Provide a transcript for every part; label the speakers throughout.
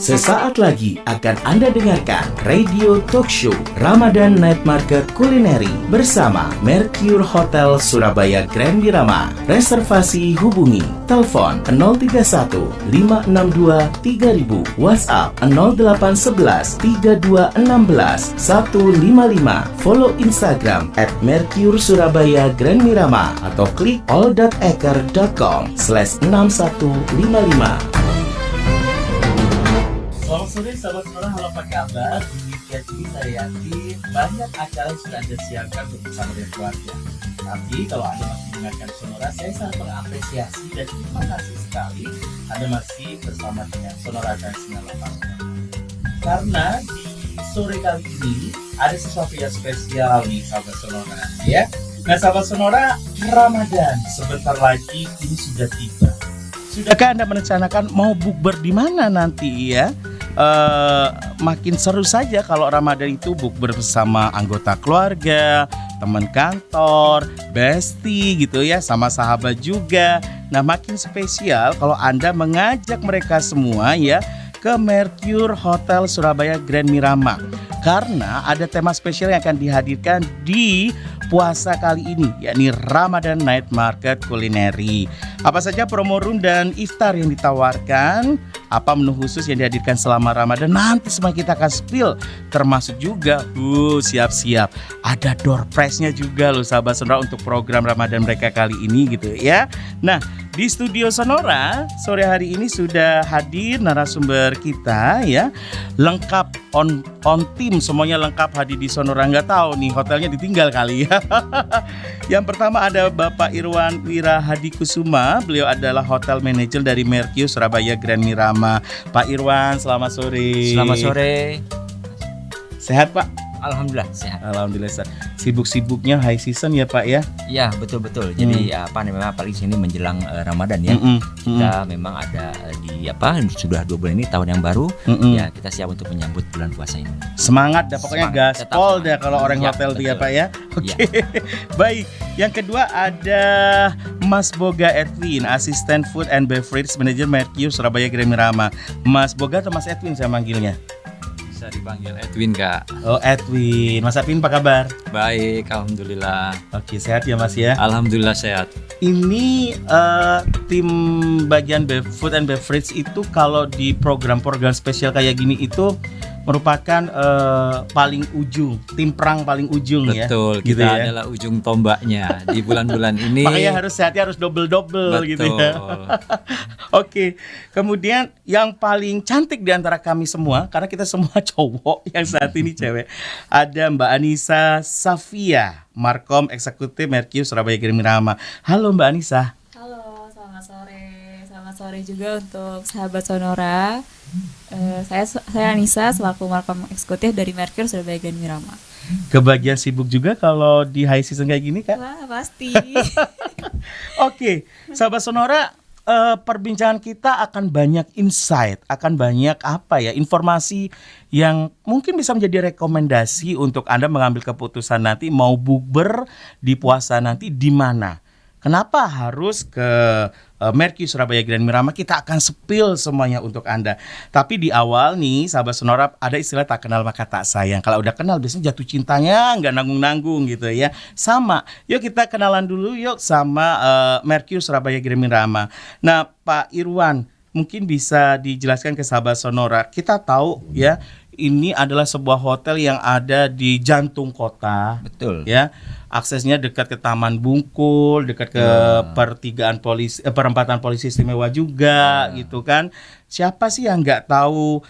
Speaker 1: Sesaat lagi akan Anda dengarkan Radio Talk Show Ramadan Night Market Culinary bersama Mercure Hotel Surabaya Grand Mirama. Reservasi hubungi telepon 031 562 3000, WhatsApp 0811 3216 155, follow Instagram @Mercure Surabaya Grand Mirama atau klik all.eker.com/6155. Selamat sore sahabat Sonora, halo apa kabar? Di podcast ini saya yakin banyak acara yang sudah Anda siapkan untuk bersama dengan keluarga. Tapi kalau Anda masih mendengarkan Sonora, saya sangat mengapresiasi dan terima kasih sekali Anda masih bersama dengan Sonora dan Sinar Lokal. Karena di sore kali ini ada sesuatu yang spesial nih sahabat Sonora ya. Nah sahabat Sonora, Ramadan sebentar lagi ini sudah tiba. Sudahkah Anda merencanakan mau bukber di mana nanti ya? Makin seru saja kalau Ramadan itu bukber bersama anggota keluarga, teman kantor, bestie gitu ya, sama sahabat juga. Nah makin spesial kalau Anda mengajak mereka semua ya ke Mercure Hotel Surabaya Grand Mirama. Karena ada tema spesial yang akan dihadirkan di puasa kali ini, yakni Ramadan Night Market Culinary. Apa saja promo room dan iftar yang ditawarkan, apa menu khusus yang dihadirkan selama Ramadan, nanti semua kita akan spill. Termasuk juga, siap-siap, ada door prize-nya juga loh sahabat Sonora untuk program Ramadan mereka kali ini gitu ya. Nah, di studio Sonora sore hari ini sudah hadir narasumber kita ya, lengkap on team, semuanya lengkap hadir di Sonora. Nggak tahu nih hotelnya ditinggal kali ya. Yang pertama ada Bapak Irwan Wirahadikusuma, beliau adalah hotel manager dari Mercure Surabaya Grand Mirama. Pak Irwan, selamat sore.
Speaker 2: Selamat sore.
Speaker 1: Sehat Pak?
Speaker 2: Alhamdulillah sehat.
Speaker 1: Alhamdulillah sehat. Sibuk-sibuknya high season ya Pak ya?
Speaker 2: Iya betul. Jadi memang paling sini menjelang Ramadan ya. Kita memang ada di sudah 2 bulan ini tahun yang baru. Ya kita siap untuk menyambut bulan puasa ini.
Speaker 1: Semangat dah pokoknya, gaspol dah kalau orang hotel dia Pak ya. Oke. Baik. Yang kedua ada Mas Boga Edwin, asisten food and beverage manager Mercure Surabaya Grand Mirama. Mas Boga atau Mas Edwin saya manggilnya?
Speaker 3: Bisa dipanggil Edwin Kak.
Speaker 1: Oh Edwin, Mas Edwin apa kabar?
Speaker 3: Baik, alhamdulillah.
Speaker 1: Oke, sehat ya Mas ya?
Speaker 3: Alhamdulillah sehat.
Speaker 1: Ini tim bagian food and beverage itu kalau di program-program spesial kayak gini itu merupakan paling ujung, tim perang paling ujung.
Speaker 3: Betul,
Speaker 1: ya. Betul,
Speaker 3: kita
Speaker 1: gitu ya?
Speaker 3: adalah ujung tombaknya di bulan-bulan ini.
Speaker 1: Makanya harus sehatnya harus double gitu ya. Oke, kemudian yang paling cantik di antara kami semua, karena kita semua cowok yang saat ini cewek, ada Mbak Anissa Safia, Markom Eksekutif Mercure Surabaya Grand Mirama. Halo Mbak Anissa.
Speaker 4: Halo, selamat sore. Selamat sore juga untuk sahabat Sonora. Saya Anissa selaku Markom Eksekutif dari Mercure Surabaya Grand Mirama.
Speaker 1: Kebagian sibuk juga kalau di high season kayak gini Kak?
Speaker 4: Wah, pasti.
Speaker 1: Oke, sahabat Sonora, perbincangan kita akan banyak insight, akan banyak informasi yang mungkin bisa menjadi rekomendasi untuk Anda mengambil keputusan nanti mau bukber di puasa nanti di mana. Kenapa harus ke Mercure Surabaya Grand Mirama? Kita akan spill semuanya untuk Anda. Tapi di awal nih sahabat Sonora, ada istilah tak kenal maka tak sayang. Kalau udah kenal biasanya jatuh cintanya nggak nanggung-nanggung gitu ya. Sama, yuk kita kenalan dulu yuk sama Mercure Surabaya Grand Mirama. Nah Pak Irwan, mungkin bisa dijelaskan ke sahabat Sonora. Kita tahu ya, ini adalah sebuah hotel yang ada di jantung kota.
Speaker 2: Betul.
Speaker 1: Ya, aksesnya dekat ke Taman Bungkul, dekat ke perempatan polisi istimewa juga, gitu kan. Siapa sih yang nggak tahu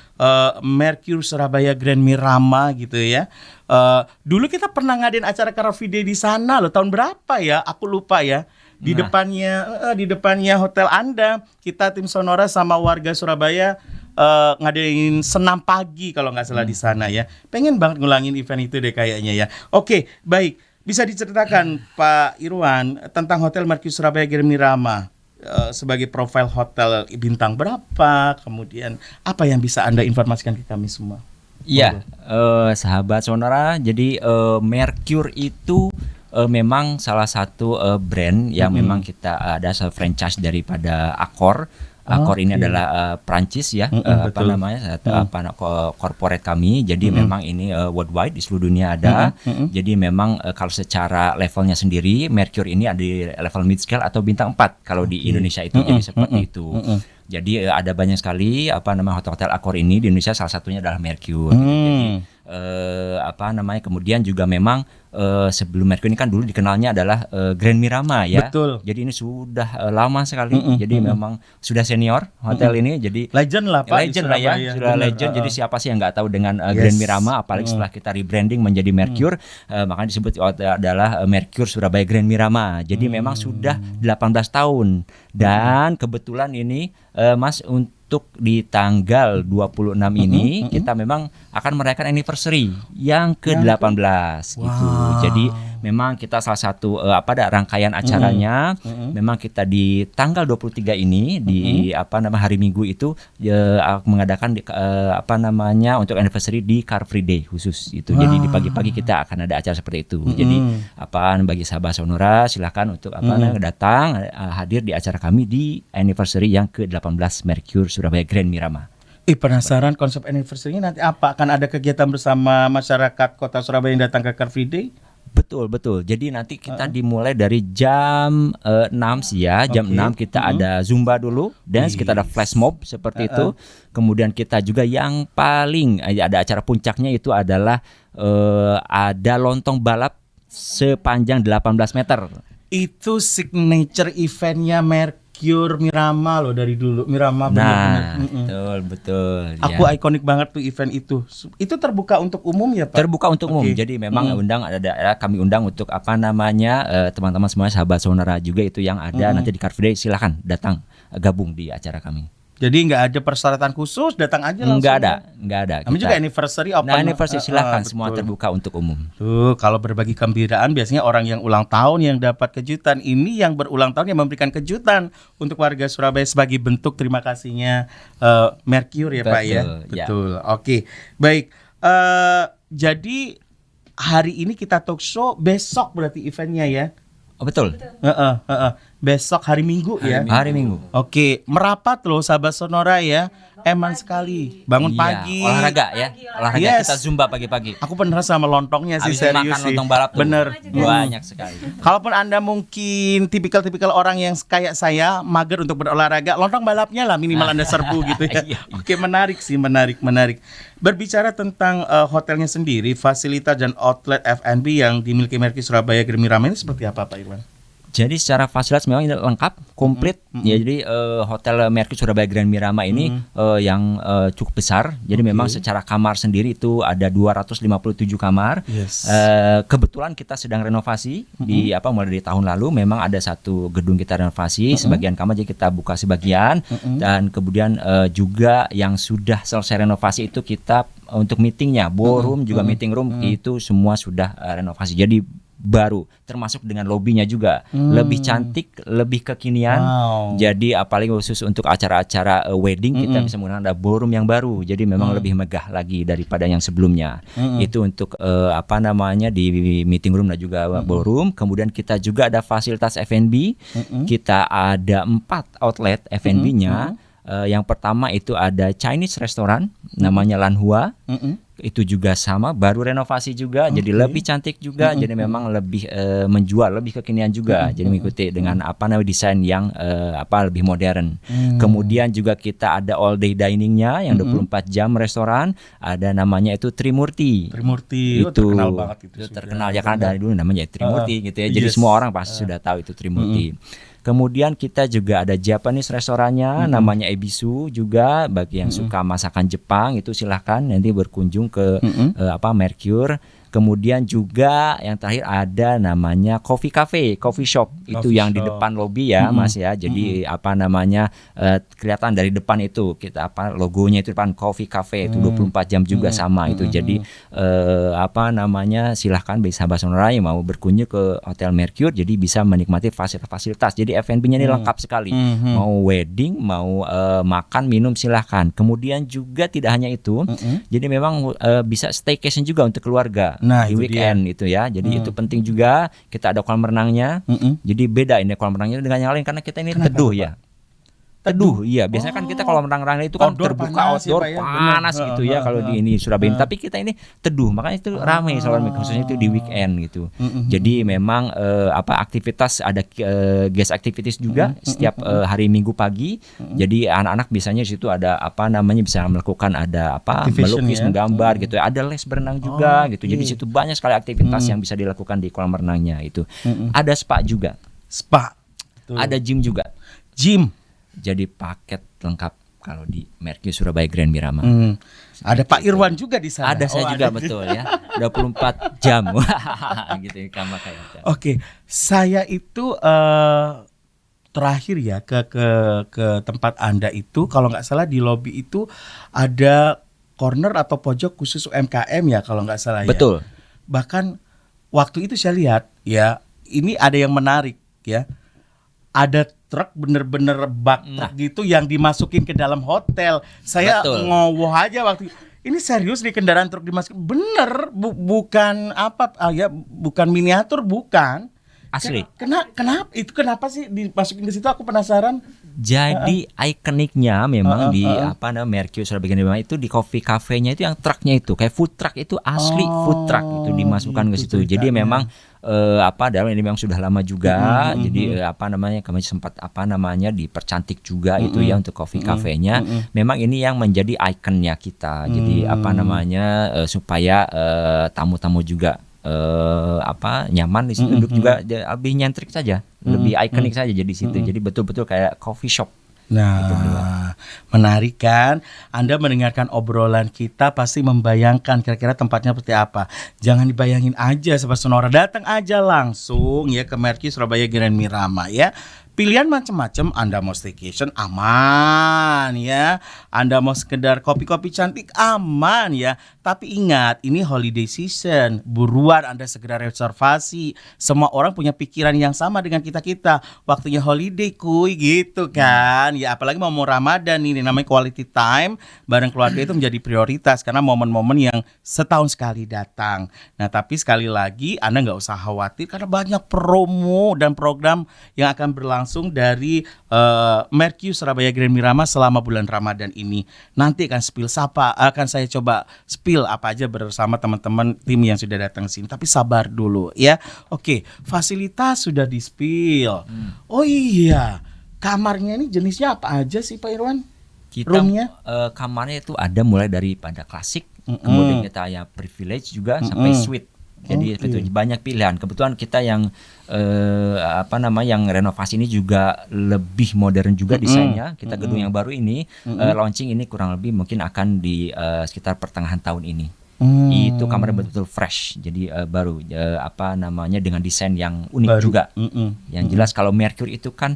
Speaker 1: Mercure Surabaya Grand Mirama gitu ya? Dulu kita pernah ngadain acara Car Free Day di sana loh, tahun berapa ya? Aku lupa ya. Di depannya hotel Anda, kita tim Sonora sama warga Surabaya ngadain senam pagi kalau nggak salah di sana ya. Pengen banget ngulangin event itu deh kayaknya ya. Oke, baik. Bisa diceritakan Pak Irwan tentang Hotel Mercure Surabaya Grand Mirama sebagai profil hotel bintang berapa, kemudian apa yang bisa Anda informasikan ke kami semua?
Speaker 2: Iya, sahabat Sonora, jadi Mercure itu memang salah satu brand yang memang kita ada franchise daripada Accor. Accor ini
Speaker 5: Oke.
Speaker 2: adalah Prancis ya, apa
Speaker 5: betul.
Speaker 2: namanya, corporate kami. Jadi memang ini worldwide, di seluruh dunia ada. Jadi memang kalau secara levelnya sendiri, Mercure ini ada di level mid scale atau bintang 4 kalau di Indonesia itu. Jadi seperti itu. Jadi ada banyak sekali hotel-hotel Accor ini di Indonesia, salah satunya adalah Mercure. Gitu. Jadi kemudian juga memang sebelum Mercure ini kan dulu dikenalnya adalah Grand Mirama ya.
Speaker 5: Betul.
Speaker 2: Jadi ini sudah lama sekali. Jadi memang sudah senior hotel ini. Jadi
Speaker 5: Legend lah Pak. di
Speaker 2: legend lah ya,
Speaker 5: Surabaya.
Speaker 2: sudah
Speaker 5: Bener,
Speaker 2: legend. Jadi siapa sih yang nggak tahu dengan
Speaker 5: Yes.
Speaker 2: Grand Mirama? Apalagi setelah kita rebranding menjadi Mercure, makanya disebut adalah Mercure Surabaya Grand Mirama. Jadi memang sudah 18 tahun. Dan kebetulan ini Mas, untuk di tanggal 26 ini kita memang akan merayakan anniversary yang ke-18 gitu. Jadi memang kita salah satu rangkaian acaranya memang kita di tanggal 23 ini di hari Minggu itu mengadakan untuk anniversary di Car Free Day khusus itu. Jadi di pagi-pagi kita akan ada acara seperti itu. Jadi bagi sahabat Sonora silakan untuk datang hadir di acara kami di anniversary yang ke-18 Mercure Surabaya Grand Mirama.
Speaker 5: Penasaran konsep anniversary nanti apa? Akan ada kegiatan bersama masyarakat Kota Surabaya yang datang ke Car Free Day?
Speaker 2: Betul. Jadi nanti kita dimulai dari jam 6 sih ya. Jam 6 kita ada Zumba dulu, dance, kita ada flash mob seperti itu. Kemudian kita juga yang paling ada acara puncaknya itu adalah ada lontong balap sepanjang 18 meter.
Speaker 5: Itu signature eventnya Mercure Mirama loh dari dulu. Mirama benar-benar.
Speaker 2: Betul.
Speaker 5: Aku
Speaker 2: ya.
Speaker 5: ikonik banget tuh event itu. Itu terbuka untuk umum ya Pak?
Speaker 2: Terbuka untuk umum.
Speaker 5: Oke.
Speaker 2: Jadi memang kami undang untuk teman-teman semuanya, sahabat Sonora juga itu yang ada nanti di Car Free Day, silahkan datang gabung di acara kami.
Speaker 5: Jadi nggak ada persyaratan khusus, datang aja langsung.
Speaker 2: Nggak ada.
Speaker 5: Kami juga anniversary open.
Speaker 2: Anniversary silahkan, semua
Speaker 5: betul.
Speaker 2: terbuka untuk umum.
Speaker 5: Tuh, kalau berbagi kegembiraan biasanya orang yang ulang tahun yang dapat kejutan. Ini yang berulang tahun yang memberikan kejutan untuk warga Surabaya sebagai bentuk terima kasihnya Mercure ya Pak ya.
Speaker 2: Betul, ya.
Speaker 5: Betul. Oke. Baik. Jadi hari ini kita talk show, besok berarti eventnya ya.
Speaker 2: Oh, betul.
Speaker 5: Besok hari Minggu ya.
Speaker 2: Hari Minggu.
Speaker 5: Oke, merapat loh sahabat Sonora ya. Eman sekali. Bangun
Speaker 2: Iya,
Speaker 5: pagi.
Speaker 2: olahraga ya. Olahraga
Speaker 5: Yes.
Speaker 2: kita Zumba pagi-pagi.
Speaker 5: Aku pernah sama lontongnya sih,
Speaker 2: Habis
Speaker 5: serius
Speaker 2: makan
Speaker 5: sih.
Speaker 2: lontong balap tuh.
Speaker 5: Bener.
Speaker 2: Banyak sekali.
Speaker 5: Kalaupun Anda mungkin tipikal orang yang kayak saya, mager untuk berolahraga, lontong balapnya lah minimal Anda serbu gitu ya.
Speaker 2: Iya.
Speaker 5: Oke, menarik sih, menarik. Berbicara tentang hotelnya sendiri, fasilitas dan outlet F&B yang dimiliki Mercure Surabaya Grand Mirama ini seperti apa Pak Irwan?
Speaker 2: Jadi secara fasilitas memang ini lengkap, komplit. Ya, jadi hotel Mercure Surabaya Grand Mirama ini yang cukup besar. Jadi memang secara kamar sendiri itu ada 257 kamar.
Speaker 5: Yes.
Speaker 2: Kebetulan kita sedang renovasi mulai dari tahun lalu. Memang ada satu gedung kita renovasi, sebagian kamar jadi kita buka sebagian. Dan kemudian juga yang sudah selesai renovasi itu kita untuk meetingnya, ballroom juga meeting room itu semua sudah renovasi. Jadi baru, termasuk dengan lobbynya juga lebih cantik, lebih kekinian. Jadi apalagi khusus untuk acara-acara wedding kita bisa menggunakan ada ballroom yang baru. Jadi memang lebih megah lagi daripada yang sebelumnya. Itu untuk di meeting room dan juga ballroom. Kemudian kita juga ada fasilitas F&B. Kita ada 4 outlet F&B-nya. Yang pertama itu ada Chinese restaurant namanya Lanhua. Itu juga sama, baru renovasi juga, jadi lebih cantik juga, jadi memang lebih menjual, lebih kekinian juga, jadi mengikuti dengan desain yang lebih modern. Kemudian juga kita ada all day diningnya yang 24 jam restoran, ada namanya itu Trimurti.
Speaker 5: Itu terkenal banget itu.
Speaker 2: Terkenal ya, karena dari dulu namanya Trimurti gitu ya. Jadi semua orang pasti sudah tahu itu Trimurti. Kemudian kita juga ada Japanese restorannya namanya Ebisu juga, bagi yang suka masakan Jepang itu silahkan nanti berkunjung ke Mercure. Kemudian juga yang terakhir ada namanya coffee cafe, coffee shop. Itu yang di depan lobi ya Mas ya. Jadi kelihatan dari depan itu kita logonya itu depan coffee cafe itu 24 jam juga sama itu. Jadi silahkan bagi sahabat Sonora yang mau berkunjung ke Hotel Mercure jadi bisa menikmati fasilitas-fasilitas. Jadi F&B-nya ini lengkap sekali. Mau wedding, mau makan, minum silahkan. Kemudian juga tidak hanya itu. Jadi memang bisa staycation juga untuk keluarga. Di weekend itu ya. Jadi itu penting juga. Kita ada kolam renangnya. Jadi beda ini kolam renangnya dengan yang lain karena kita ini teduh ya. Teduh, iya. Biasanya kan kita kalau menang-menang itu kan
Speaker 5: Outdoor
Speaker 2: terbuka
Speaker 5: panas ya,
Speaker 2: outdoor
Speaker 5: Pak, ya?
Speaker 2: panas
Speaker 5: Bener.
Speaker 2: gitu ya kalau di ini Surabaya. Tapi kita ini teduh, makanya itu ramai selalu khususnya itu di weekend gitu. Jadi memang aktivitas ada guest activities juga setiap hari Minggu pagi. Jadi anak-anak biasanya di situ ada bisa melakukan
Speaker 5: Activation
Speaker 2: melukis,
Speaker 5: ya?
Speaker 2: menggambar gitu. Ada les berenang juga gitu. Jadi di situ banyak sekali aktivitas yang bisa dilakukan di kolam renangnya itu. Ada spa juga.
Speaker 5: Spa. Tuh.
Speaker 2: Ada gym juga.
Speaker 5: Gym.
Speaker 2: Jadi paket lengkap kalau di Mercure Surabaya Grand Mirama.
Speaker 5: Ada Pak Irwan juga di sana.
Speaker 2: Ada saya juga betul ya. 24 jam. Gitu ya sama kayak itu.
Speaker 5: Oke, saya itu terakhir ya ke tempat Anda itu kalau nggak salah di lobi itu ada corner atau pojok khusus UMKM ya kalau nggak salah ya.
Speaker 2: Betul.
Speaker 5: Bahkan waktu itu saya lihat ya, ini ada yang menarik ya. Ada truk bener-bener bak truk gitu yang dimasukin ke dalam hotel. Saya
Speaker 2: Betul.
Speaker 5: ngowoh aja waktu ini serius di kendaraan truk dimasukin. Bener, bukan bukan miniatur, bukan.
Speaker 2: Asli.
Speaker 5: Kenapa sih dimasukin ke situ? Aku penasaran.
Speaker 2: Jadi ikoniknya memang di Mercure Surabaya Grand Mirama itu di coffee cafe-nya itu yang truknya itu kayak food truck itu asli food truck itu dimasukkan ke situ. Jadi memang dalam ini memang sudah lama juga. Jadi kami sempat dipercantik juga itu ya untuk coffee cafe-nya. Memang ini yang menjadi ikonnya kita. Jadi supaya tamu-tamu juga nyaman di situ duduk juga lebih nyentrik saja, lebih ikonik saja jadi situ. Jadi betul-betul kayak coffee shop.
Speaker 5: Nah, menarik kan? Anda mendengarkan obrolan kita pasti membayangkan kira-kira tempatnya seperti apa. Jangan dibayangin aja Sobat Sonora, datang aja langsung ya ke Mercure Surabaya Grand Mirama ya. Pilihan macam-macam, Anda mau staycation aman ya. Anda mau sekedar kopi-kopi cantik aman ya. Tapi ingat, ini holiday season. Buruan Anda segera reservasi. Semua orang punya pikiran yang sama dengan kita-kita. Waktunya holiday kuy gitu kan. Ya apalagi mau Ramadan ini namanya quality time bareng keluarga itu menjadi prioritas karena momen-momen yang setahun sekali datang. Nah, tapi sekali lagi Anda nggak usah khawatir karena banyak promo dan program yang akan berlangsung dari Mercure Surabaya Grand Mirama selama bulan Ramadan ini. Nanti akan saya coba spill apa aja bersama teman-teman tim yang sudah datang sini. Tapi sabar dulu ya. Oke, fasilitas sudah di spill. Oh iya, kamarnya ini jenisnya apa aja sih Pak Irwan?
Speaker 2: Kita
Speaker 5: Roomnya?
Speaker 2: kamarnya itu ada mulai daripada klasik, kemudian kita ya privilege juga sampai suite. Jadi itu banyak pilihan. Kebetulan kita yang yang renovasi ini juga lebih modern juga desainnya. Kita gedung yang baru ini launching ini kurang lebih mungkin akan di sekitar pertengahan tahun ini. Itu kamarnya betul-betul fresh. Jadi baru dengan desain yang unik baru juga. Yang jelas kalau Mercure itu kan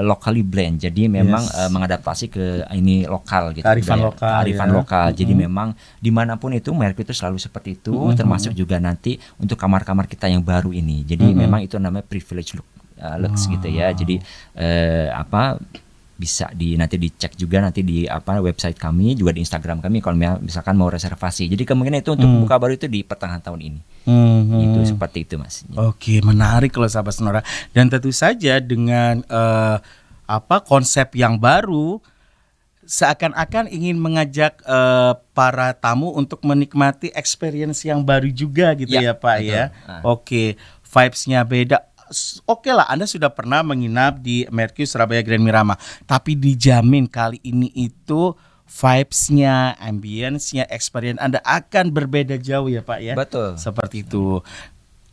Speaker 2: locally blend. Jadi memang mengadaptasi ke ini lokal gitu. Kearifan lokal. Jadi memang dimanapun itu Mercure itu selalu seperti itu. Termasuk juga nanti untuk kamar-kamar kita yang baru ini. Jadi memang itu namanya privilege lux gitu ya. Jadi bisa nanti dicek juga nanti di website kami juga di Instagram kami kalau misalkan mau reservasi. Jadi kemungkinan itu untuk buka baru itu di pertengahan tahun ini. Itu seperti itu Mas.
Speaker 5: Oke, menarik kalau sahabat Sonora. Dan tentu saja dengan konsep yang baru seakan-akan ingin mengajak para tamu untuk menikmati experience yang baru juga gitu ya Pak betul. Ya. Oke, vibes-nya beda. Oke lah, Anda sudah pernah menginap di Mercure Surabaya Grand Mirama, tapi dijamin kali ini itu vibes-nya, ambience-nya, experience Anda akan berbeda jauh ya Pak ya.
Speaker 2: Betul.
Speaker 5: Seperti itu.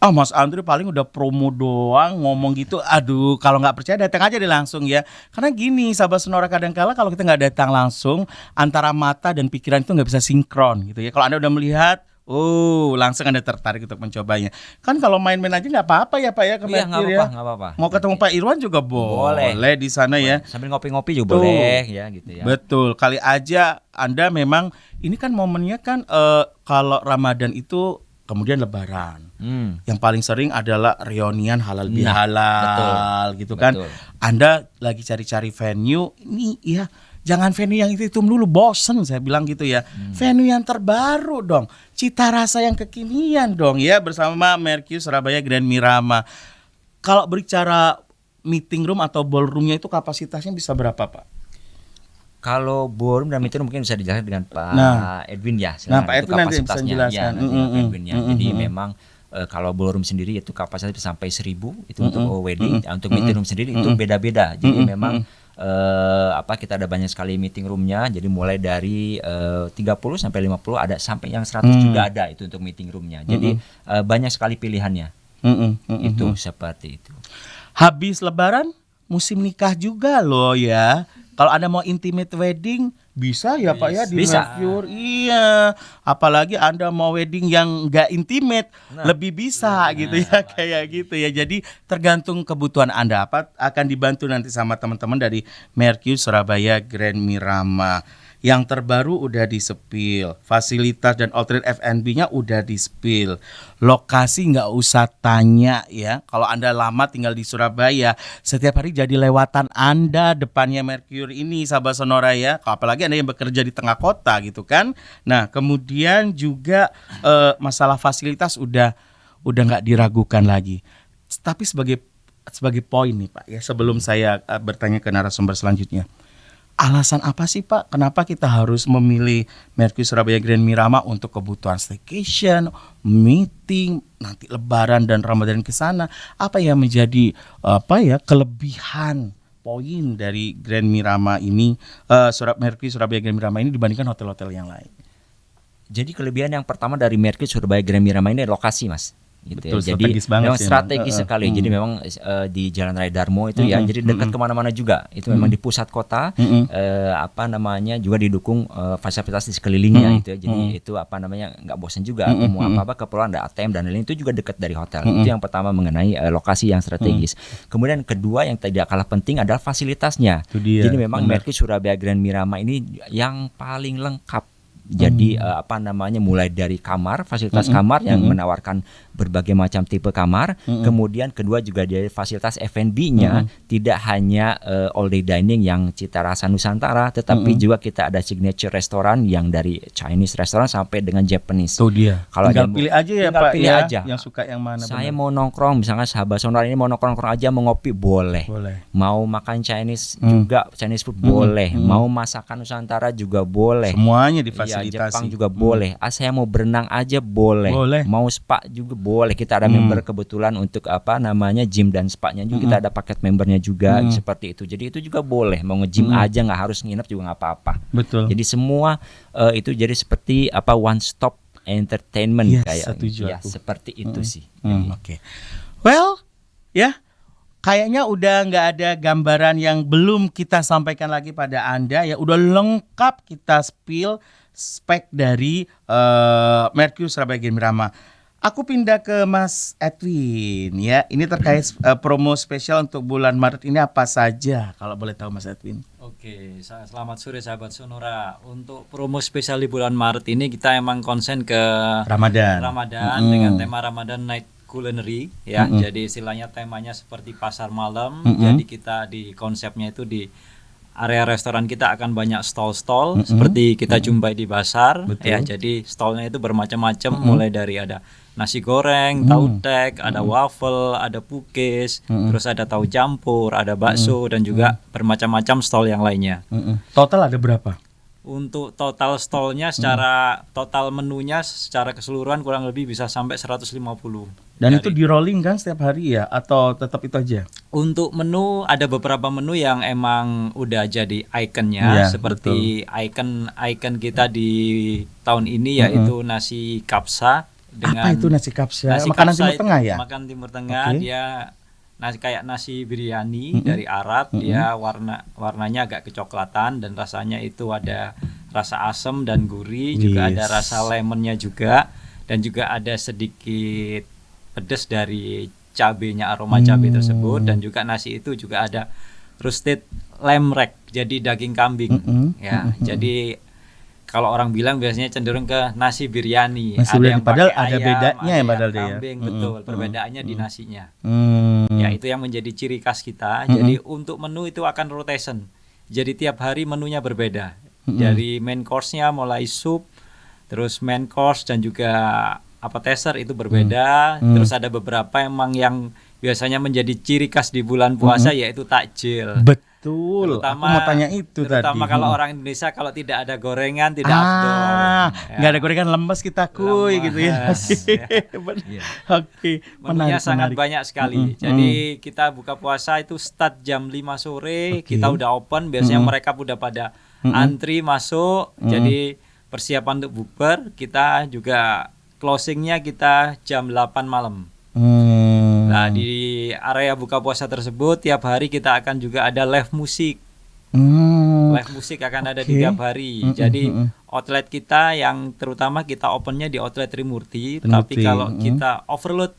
Speaker 5: Mas Andre paling udah promo doang ngomong gitu. Aduh, kalau nggak percaya datang aja deh langsung ya. Karena gini, sahabat Sonora, kadang-kala kalau kita nggak datang langsung, antara mata dan pikiran itu nggak bisa sinkron gitu ya. Kalau Anda udah melihat, langsung Anda tertarik untuk mencobanya. Kan kalau main-main aja nggak apa-apa ya Pak ya ke Mercure ya.
Speaker 2: Nggak apa-apa.
Speaker 5: Mau ketemu Pak Irwan juga boleh di sana ya.
Speaker 2: Sambil ngopi-ngopi juga boleh ya gitu ya.
Speaker 5: Betul. Kali aja Anda memang ini kan momennya kan kalau Ramadan itu kemudian Lebaran. Yang paling sering adalah reunian halal bihalal gitu kan. Betul. Anda lagi cari-cari venue ini ya. Jangan venue yang itu dulu, bosen saya bilang gitu ya. Venue yang terbaru dong, cita rasa yang kekinian dong ya bersama Mercure Surabaya Grand Mirama. Kalau berbicara meeting room atau ballroomnya itu kapasitasnya bisa berapa, Pak?
Speaker 2: Kalau ballroom dan meeting room mungkin bisa dijelaskan dengan Pak Edwin ya.
Speaker 5: Nah, Pak
Speaker 2: Itu
Speaker 5: Edwin nanti bisa
Speaker 2: kapasitasnya.
Speaker 5: menjelaskan.
Speaker 2: Ya, nanti Pak Edwin ya. Jadi memang kalau ballroom sendiri itu kapasitasnya bisa sampai 1.000 itu untuk wedding. Untuk meeting room sendiri itu beda-beda. Jadi memang kita ada banyak sekali meeting roomnya. Jadi mulai dari 30 sampai 50 ada, sampai yang 100 juga ada itu untuk meeting roomnya. Jadi banyak sekali pilihannya. Itu seperti itu.
Speaker 5: Habis Lebaran musim nikah juga loh ya. Kalau Anda mau intimate wedding bisa ya Pak ya di
Speaker 2: Bisa.
Speaker 5: Mercure. Iya. Apalagi Anda mau wedding yang nggak intimate lebih bisa gitu ya, kayak gitu ya. Jadi tergantung kebutuhan Anda apa, akan dibantu nanti sama teman-teman dari Mercure Surabaya Grand Mirama. Yang terbaru udah di-spill, fasilitas dan outlet F&B-nya udah di-spill. Lokasi nggak usah tanya ya. Kalau Anda lama tinggal di Surabaya, setiap hari jadi lewatan Anda depannya Mercure ini, sahabat Sonora ya. Apalagi Anda yang bekerja di tengah kota gitu kan. Nah, kemudian juga masalah fasilitas udah nggak diragukan lagi. Tapi sebagai poin nih Pak ya, sebelum saya bertanya ke narasumber selanjutnya. Alasan apa sih Pak? Kenapa kita harus memilih Mercure Surabaya Grand Mirama untuk kebutuhan staycation, meeting, nanti Lebaran dan Ramadan ke sana? Apa yang menjadi kelebihan poin dari Grand Mirama ini, Mercure Surabaya Grand Mirama ini dibandingkan hotel-hotel yang lain?
Speaker 2: Jadi kelebihan yang pertama dari Mercure Surabaya Grand Mirama ini lokasi, Mas. Gitu
Speaker 5: Betul,
Speaker 2: ya. Jadi
Speaker 5: strategis banget
Speaker 2: memang
Speaker 5: sih,
Speaker 2: strategis sekali. Jadi memang di Jalan Raya Darmo itu ya, jadi dekat kemana-mana juga. Itu memang di pusat kota, juga didukung fasilitas di sekelilingnya itu ya. Jadi itu nggak bosan juga. Mau apa keperluan ada ATM dan lain-lain, itu juga dekat dari hotel. Itu yang pertama mengenai lokasi yang strategis. Kemudian kedua yang tidak kalah penting adalah fasilitasnya. Jadi memang Mercure Surabaya Grand Mirama ini yang paling lengkap. Jadi mulai dari kamar, fasilitas kamar yang menawarkan berbagai macam tipe kamar. Kemudian kedua juga dari fasilitas F&B-nya, tidak hanya all day dining yang cita rasa Nusantara, tetapi juga kita ada signature restoran yang dari Chinese restoran sampai dengan Japanese.
Speaker 5: Itu dia.
Speaker 2: Kalau
Speaker 5: tinggal pilih aja ya Pak
Speaker 2: pilih
Speaker 5: ya,
Speaker 2: aja.
Speaker 5: yang suka yang mana.
Speaker 2: Saya mau nongkrong, misalnya sahabat Sonora ini mau nongkrong aja, mau ngopi boleh. Mau makan Chinese juga, Chinese food boleh. Mau masakan Nusantara juga boleh.
Speaker 5: Semuanya difasilitasi.
Speaker 2: Jepang juga boleh. Saya mau berenang aja boleh. Mau spa juga boleh. Kita ada member kebetulan untuk gym dan spa-nya juga kita ada paket membernya juga seperti itu. Jadi itu juga boleh. Mau nge-gym aja, nggak harus nginep juga nggak apa-apa.
Speaker 5: Betul.
Speaker 2: Jadi semua itu jadi seperti one stop entertainment seperti itu sih.
Speaker 5: Oke. Well, ya. Kayaknya udah nggak ada gambaran yang belum kita sampaikan lagi pada Anda ya. Udah lengkap kita spill spek dari Mercure Surabaya Grand Mirama. Aku pindah ke Mas Edwin ya. Ini terkait promo spesial untuk bulan Maret ini apa saja kalau boleh tahu Mas Edwin?
Speaker 3: Oke, selamat sore sahabat Sonora. Untuk promo spesial di bulan Maret ini kita emang konsen ke Ramadan dengan tema Ramadan Night Culinary ya. Jadi istilahnya temanya seperti pasar malam. Jadi kita di konsepnya itu di area restoran kita akan banyak stall-stall seperti kita jumpai di pasar ya. Jadi stallnya itu bermacam-macam, mulai dari ada nasi goreng, tahu tek, ada waffle, ada pukis, terus ada tahu campur, ada bakso dan juga bermacam-macam stall yang lainnya.
Speaker 5: Total ada berapa?
Speaker 3: Untuk total stallnya secara total menunya secara keseluruhan kurang lebih bisa sampai 150.
Speaker 5: Dan itu di rolling kan setiap hari ya atau tetap itu aja?
Speaker 3: Untuk menu ada beberapa menu yang emang udah jadi ikonnya seperti ikon kita di tahun ini yaitu nasi kapsa dengan
Speaker 5: apa itu nasi kapsa? Makanan Timur Tengah ya?
Speaker 3: Makanan Timur Tengah dia kayak nasi biryani dari Arab, dia warnanya agak kecoklatan dan rasanya itu ada rasa asam dan gurih, juga ada rasa lemonnya juga, dan juga ada sedikit pedas dari cabenya, aroma cabai tersebut, dan juga nasi itu juga ada roasted lamb rack, jadi daging kambing jadi kalau orang bilang biasanya cenderung ke nasi biryani. Yang
Speaker 5: padahal
Speaker 3: pakai
Speaker 5: ada
Speaker 3: ayam,
Speaker 5: bedanya ya padahal dia.
Speaker 3: Kambing, betul. Perbedaannya di nasinya. Ya itu yang menjadi ciri khas kita. Jadi untuk menu itu akan rotation. Jadi tiap hari menunya berbeda. Dari main course-nya mulai sup, terus main course dan juga appetizer itu berbeda. Terus ada beberapa emang yang biasanya menjadi ciri khas di bulan puasa yaitu takjil.
Speaker 5: Betul.
Speaker 3: Terutama,
Speaker 5: Aku mau tanya itu
Speaker 3: terutama
Speaker 5: tadi.
Speaker 3: kalau orang Indonesia kalau tidak ada gorengan tidak afdol.
Speaker 5: Nggak ada gorengan lemes kita kuy gitu ya.
Speaker 3: Lemes, ya.
Speaker 5: Oke,
Speaker 3: Menunya sangat
Speaker 5: menarik.
Speaker 3: banyak sekali. Jadi kita buka puasa itu start jam 5 sore, kita udah open, biasanya mereka udah pada antri masuk. Jadi persiapan untuk bukber, kita juga closingnya kita jam 8 malam. Nah, di area buka puasa tersebut tiap hari kita akan juga ada live musik. Live musik akan ada di tiap hari. Jadi outlet kita yang terutama kita opennya di outlet Trimurti, tapi kalau kita overload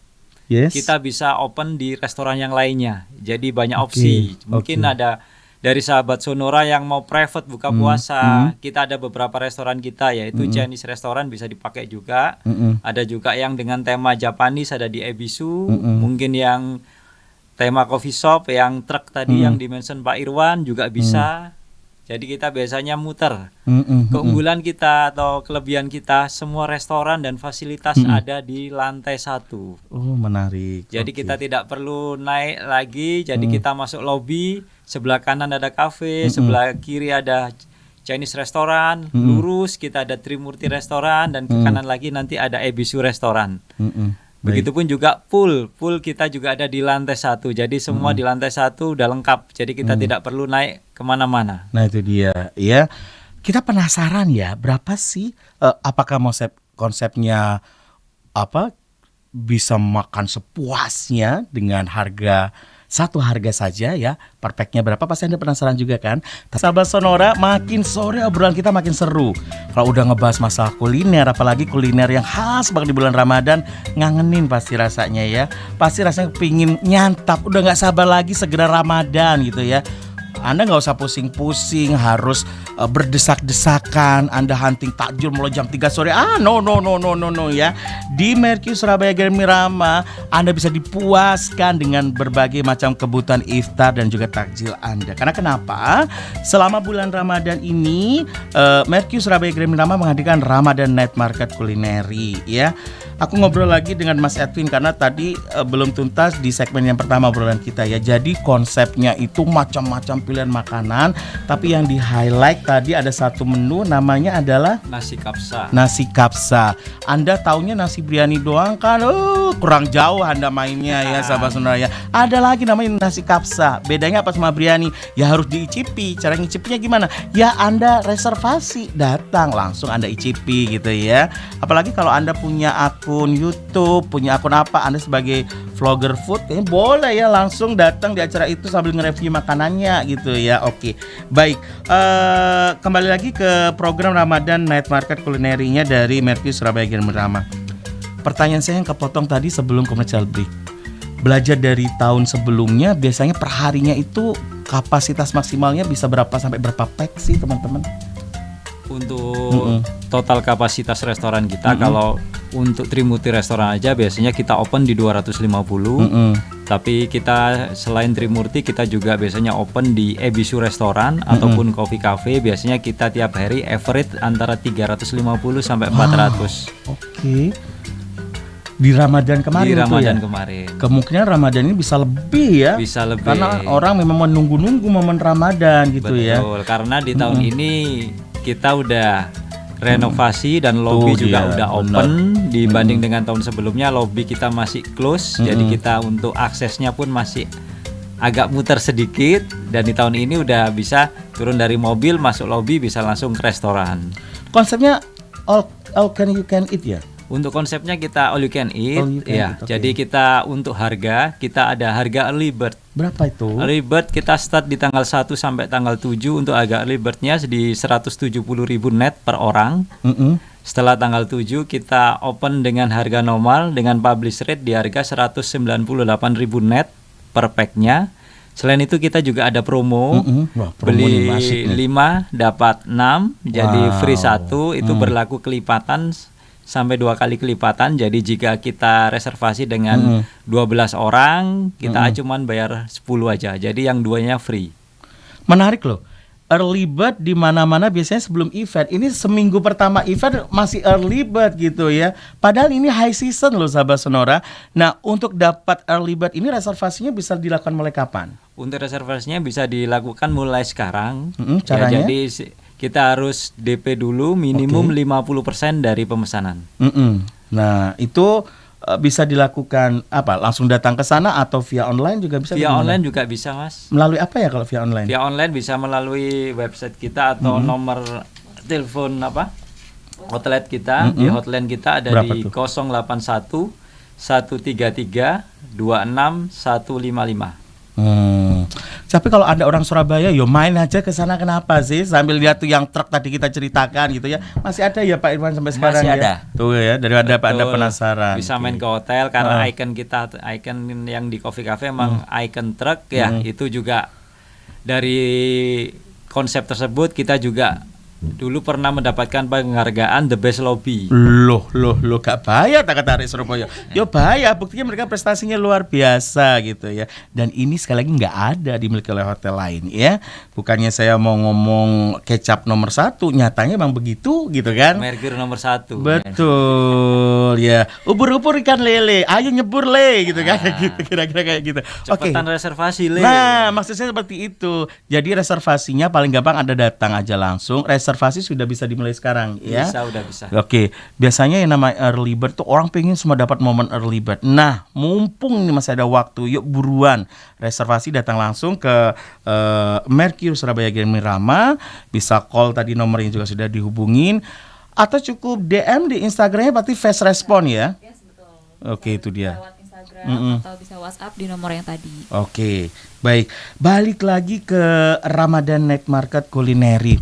Speaker 3: kita bisa open di restoran yang lainnya. Jadi banyak opsi. Mungkin ada dari sahabat Sonora yang mau private buka puasa, kita ada beberapa restoran kita yaitu Chinese restoran bisa dipakai juga. Ada juga yang dengan tema Japanese ada di Ebisu, mungkin yang tema coffee shop yang truk tadi yang dimention Pak Irwan juga bisa. Jadi kita biasanya muter. Keunggulan kita atau kelebihan kita, semua restoran dan fasilitas ada di lantai 1.
Speaker 5: Oh, menarik.
Speaker 3: Jadi kita tidak perlu naik lagi. Jadi kita masuk lobby, sebelah kanan ada kafe, sebelah kiri ada Chinese restoran, lurus kita ada Trimurti restoran, dan ke kanan lagi nanti ada Ebisu restoran. Begitupun juga pool kita juga ada di lantai 1. Jadi semua di lantai 1 udah lengkap. Jadi kita tidak perlu naik kemana-mana.
Speaker 5: Nah itu dia, ya. Kita penasaran ya, berapa sih? Apakah konsepnya apa? Bisa makan sepuasnya dengan satu harga saja ya, per packnya berapa, pasti Anda penasaran juga kan? Sahabat Sonora, makin sore obrolan kita makin seru. Kalau udah ngebahas masalah kuliner, apalagi kuliner yang khas banget di bulan Ramadan, ngangenin pasti rasanya ya. Pasti rasanya pingin nyantap, udah gak sabar lagi segera Ramadan gitu ya. Anda nggak usah pusing-pusing harus berdesak-desakan. Anda hunting takjil mulai jam 3 sore. No ya. Di Mercure Surabaya Grand Mirama Anda bisa dipuaskan dengan berbagai macam kebutuhan iftar dan juga takjil Anda. Karena kenapa? Selama bulan Ramadan ini Mercure Surabaya Grand Mirama menghadirkan Ramadan Night Market Kulineri ya. Aku ngobrol lagi dengan Mas Edwin karena tadi belum tuntas di segmen yang pertama obrolan kita ya. Jadi konsepnya itu macam-macam pilihan makanan, tapi yang di highlight tadi ada satu menu namanya adalah
Speaker 3: nasi kapsa.
Speaker 5: Nasi kapsa. Anda taunya nasi biryani doang kan? Kurang jauh Anda mainnya ya sahabat Sonora ya. Ada lagi namanya nasi kapsa. Bedanya apa sama biryani? Ya harus diicipi. Cara ngicipinya gimana? Ya Anda reservasi, datang langsung Anda icipi gitu ya. Apalagi kalau Anda punya akun YouTube, punya akun apa, Anda sebagai vlogger food, kayaknya boleh ya langsung datang di acara itu sambil nge-review makanannya gitu ya. Oke, baik. Kembali lagi ke program Ramadan Night Market Kulinerinya dari Mercure Surabaya Grand Mirama. Pertanyaan saya yang kepotong tadi sebelum commercial break. Belajar dari tahun sebelumnya, biasanya perharinya itu kapasitas maksimalnya bisa berapa sampai berapa pack sih teman-teman?
Speaker 3: Untuk total kapasitas restoran kita, kalau untuk Trimurti restoran aja biasanya kita open di 250. Tapi kita selain Trimurti kita juga biasanya open di Ebisu restoran ataupun Coffee Cafe. Biasanya kita tiap hari average antara 350 sampai 400.
Speaker 5: Oke. Di Ramadan kemarin
Speaker 3: Di Ramadan
Speaker 5: ya?
Speaker 3: kemarin.
Speaker 5: Kemungkinan Ramadan ini bisa lebih ya.
Speaker 3: Bisa lebih.
Speaker 5: Karena orang memang menunggu-nunggu momen Ramadan gitu.
Speaker 3: Betul,
Speaker 5: ya.
Speaker 3: karena di tahun ini kita udah renovasi dan lobby juga udah open. Dibanding dengan tahun sebelumnya lobby kita masih close. Jadi kita untuk aksesnya pun masih agak muter sedikit. Dan di tahun ini udah bisa turun dari mobil masuk lobby bisa langsung ke restoran.
Speaker 5: Konsepnya all can you can eat ya?
Speaker 3: Untuk konsepnya kita all you can eat,
Speaker 5: okay.
Speaker 3: Jadi kita untuk harga kita ada harga early bird.
Speaker 5: Berapa itu?
Speaker 3: Early bird kita start di tanggal 1 sampai tanggal 7 untuk harga early birdnya di 170.000 net per orang. Setelah tanggal 7 kita open dengan harga normal dengan publish rate di harga 198.000 net per packnya. Selain itu kita juga ada promo.
Speaker 5: Wah,
Speaker 3: beli 5 dapat 6 jadi free 1 itu berlaku kelipatan sampai 2 kali kelipatan. Jadi jika kita reservasi dengan 12 orang kita cuman bayar 10 aja. Jadi yang 2-nya free.
Speaker 5: Menarik loh. early bird di mana-mana biasanya sebelum event. Ini seminggu pertama event masih early bird gitu ya. Padahal ini high season loh sahabat Sonora. Nah, untuk dapat early bird ini reservasinya bisa dilakukan mulai kapan?
Speaker 3: Untuk reservasinya bisa dilakukan mulai sekarang.
Speaker 5: Caranya?
Speaker 3: Ya, jadi kita harus DP dulu minimum 50% dari pemesanan.
Speaker 5: Nah, itu bisa dilakukan apa? Langsung datang ke sana atau via online juga bisa?
Speaker 3: Via online juga bisa, Mas.
Speaker 5: Melalui apa ya kalau via online?
Speaker 3: Via online bisa melalui website kita atau nomor telepon hotline kita. Di hotline kita ada
Speaker 5: Berapa
Speaker 3: di
Speaker 5: tuh?
Speaker 3: 081 133 26 155.
Speaker 5: Tapi kalau ada orang Surabaya, yo main aja ke sana, kenapa sih? Sambil lihat tuh yang truk tadi kita ceritakan gitu ya. Masih ada ya Pak Irwan sampai sekarang
Speaker 2: Masih
Speaker 5: ya?
Speaker 2: ada.
Speaker 5: Tuh ya, daripada Pak Anda
Speaker 3: Betul.
Speaker 5: penasaran.
Speaker 3: Bisa main ke hotel karena icon yang di Coffee Cafe emang icon truk ya. Itu juga dari konsep tersebut kita juga dulu pernah mendapatkan penghargaan The Best Lobby.
Speaker 5: Loh, gak bahaya tak kata Arek Surabaya. Yo bahaya, buktinya mereka prestasinya luar biasa gitu ya. Dan ini sekali lagi nggak ada dimiliki oleh hotel lain ya. Bukannya saya mau ngomong kecap nomor 1, nyatanya emang begitu gitu kan.
Speaker 3: Merkur nomor 1.
Speaker 5: Betul ya. Ubur-ubur ikan lele, ayo nyebur le gitu kan. Gitu, kira-kira kayak gitu. Oke.
Speaker 3: Cepetan reservasi Le.
Speaker 5: Nah, maksud saya seperti itu. Jadi reservasinya paling gampang Anda datang aja langsung. Reservasi sudah bisa dimulai sekarang ya.
Speaker 3: Udah bisa.
Speaker 5: Oke, biasanya yang namanya early bird tuh orang pengen semua dapat momen early bird. Nah, mumpung ini masih ada waktu, yuk buruan reservasi, datang langsung ke Mercure Surabaya Grand Mirama. Bisa call tadi nomornya juga sudah dihubungin, atau cukup DM di Instagramnya berarti fast respon ya.
Speaker 4: Yes, betul.
Speaker 5: Oke, itu dia.
Speaker 4: Lewat Instagram atau bisa WhatsApp di nomor yang tadi.
Speaker 5: Oke, baik. Balik lagi ke Ramadan Night Market Kulineri.